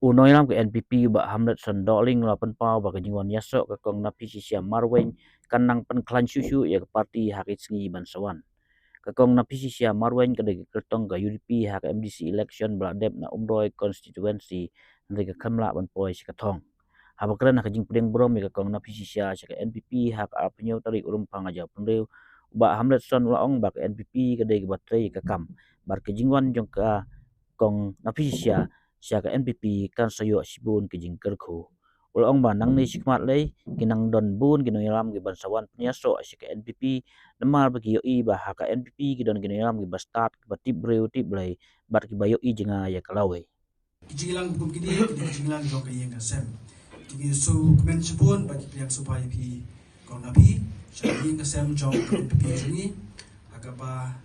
Unoilam ke NPP ba hamlet sandoling lapan pau ba kejingwan yasok ke kong napi sisia marweng kanang penklan susu ya ke parti hakit sengi bansawan. Ke kong napi sisia marweng ke degi kertong ke UDP hak MDC election beladep na umroi constituency nanti ke kamla ban poi sikatong. Haba keren hak jing pedeng brom ya ke kong napi sisia ke NPP hak apnyo tari urum pangaja pendeu ba hamlet son laong ba ke NPP ke degi baterai ke kam. Bar kejingwan jong ke kong napisya siya ka NPP kan sayo sibun ke jingker ko ulong ba nang ni sikmat lay kinang don bun ginoyram gi bansawan penyaso siya ka NPP namar bagi yo i ba ha ka NPP gidon ginoyram gi bastat batib breu tib lay bat ki bayo i jenga ya kalawe Kijilang bukum kini kijilang jong kayeng kasem. Tigi su kemen sibun bagi pihak supaya pi kau nabi syairing kasem jong pi jungi agaba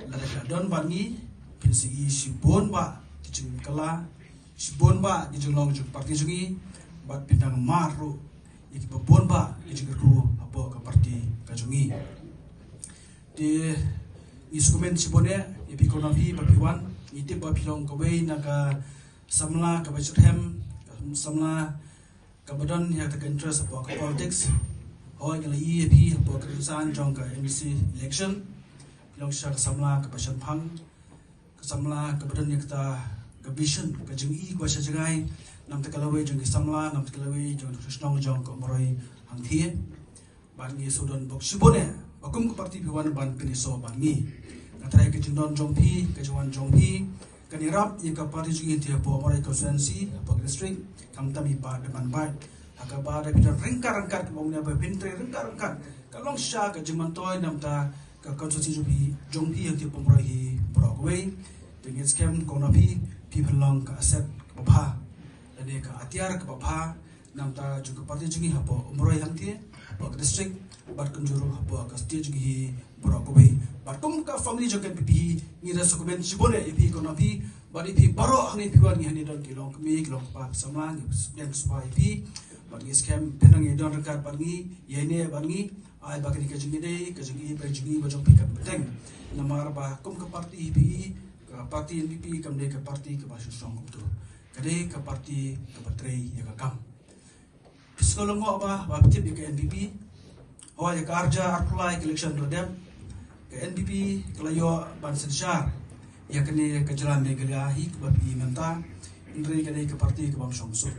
lada don bangi pinsi sibun ba kijing kala sibun ba kijing long jong parti jungi bat pindang maru iki babon ba kijing ku apa ke parti kajungi di isumen sibone ipi kau nabi bapiwan itip ba pilong kawai naga samla ka bajuthem samla ka badan ya ta interest apa ka politics hoy ngala EP apa ka san jong ka MBC election pilong sha samla ka basan phang ka samla ka badan ya ta ka vision ka jing I kwa sha jagai nam ta kalawai jong ki samla nam ta kalawai jong krishnong jong ka moroi hang thie ban ngi sudon bok shibone bakum ka parti piwan ban piniso ban ngi katrai ke jindon jongpi ke jawan jongpi kanirap ye ka parti jungi ti po morai constituency po district kam tami pa depan bai aka ba da bidan rengkar-rengkar ke bawnya ba pintre rengkar-rengkar kalong sha ka jiman toy namta ka constituency jongpi ye ti po morai brokwe dengan scam konapi pi phalong ka aset ka pha ane ka atiar ka pha namta juga parti jungi hapo morai hangti po district bat kunjuru hapo ka stage gi brokwe batum ka family jokan pipi ngira dokumen sibone ipi konapi bari pi baro hani piwan ni hani don kilong kemi kilong pa sama yang supaya ipi bari scam penang don rekat bangi yene bangi ai bakani ka jingi pa jingi bajong pikat beteng namar ba kum ka parti ipi ka parti NPP kam de ka parti ka basu song tu kade ka parti ka baterai ya ka kam psikolog mo ba tip ka NPP oh ya karja apply election rodem ke NPP kelayo bansen syar ya kene ke jalan negara hi ke babi menta indri kene ke parti ke bang songso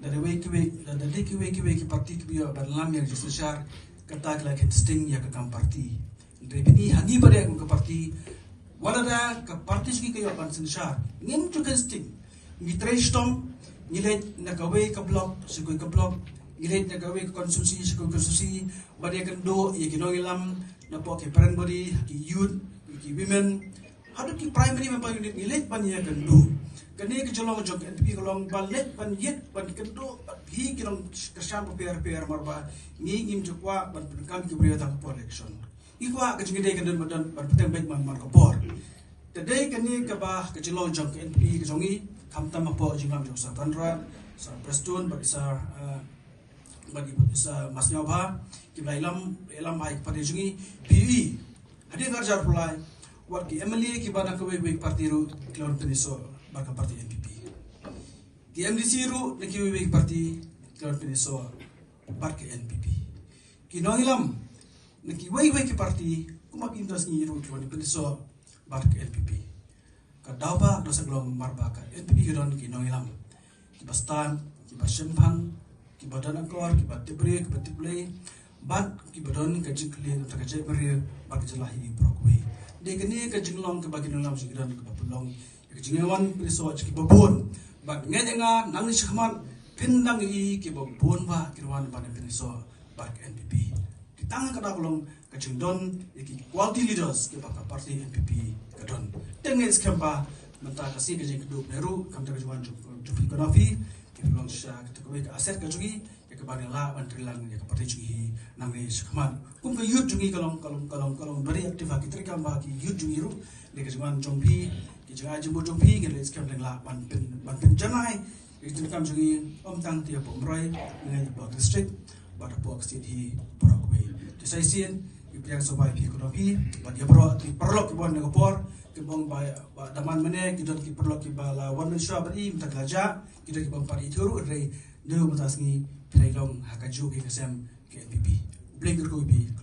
dari ke parti ke bio dalam yang justru syar kata ke sting ya ke kam parti indri bini hangi pada ke parti walada ke parti segi ke bansen syar ngin juga sting ngitre stom ngilet nakawe ke blok segoi ke blok ngilet nakawe ke konsumsi segoi konsumsi badia kendo ya kinongilam na po ke parent body ki youth ki women hadu ki primary member unit ngilet pan ya kendo kani ke jolong jok NPP kolong balet pan yet pan kendo hi kilong kesan per marba ngi ngim jokwa ban kam ki bria ta po election ikwa ke jingide kendo badan ban peteng baik man ko por tadai kani ke ba ke jolong jok NPP ke jongi kam tam po jingam jok sa tanra sa prestun ba bagi mas nyoba kita ilam baik pada jungi PV hadir kerja pulai wat ki MLA ki bana ke baik parti ru klon peniso baka parti NPP ki MDC ru neki baik parti klon peniso baka NPP ki no ilam neki baik parti kuma pintas ni ru klon peniso baka NPP ka dawa dosa glom marbaka NPP don ki no ilam ki bastan ki basempang ki badan angkor ki batibre ki batible bat ki badan ka jikle ta ka jebri bak jelahi brokwe de gene ka jinglong ka bagin lam sigiran ka babulong ka jingawan priso ki babon bat ngedenga nang shkhman pindang I ki babon ba ki wan ban priso bak NPP ki tang ka dakulong ka jingdon ki quality leaders ki bak parti NPP ka don tenges kemba menta ka si ka jing du meru kam ta ka juan jupi konafi kilong sya ketukwe ke aset ke jungi ya ke bani la ban trilang ya ke parti jungi nang ni sekman kum ke yut jungi kalong bari aktif ki trikam ba ki yut jungi ru le ke juan jongpi ki jaga jumbo jongpi ke le skam leng la ban pen janai ki trikam jungi om tang ti po mroi ngai ba district ba da po state hi brokwe to sai sien ki priang so bai ki konopi ba dia bro ti perlok ki bon ne por kibong ba daman mane kidot ki perlo ki bala one man show bari mta gaja kidot ki bang pari thuru re deu matas ni pilai long hakaju ki kasem ke NPP bleng ko bi ko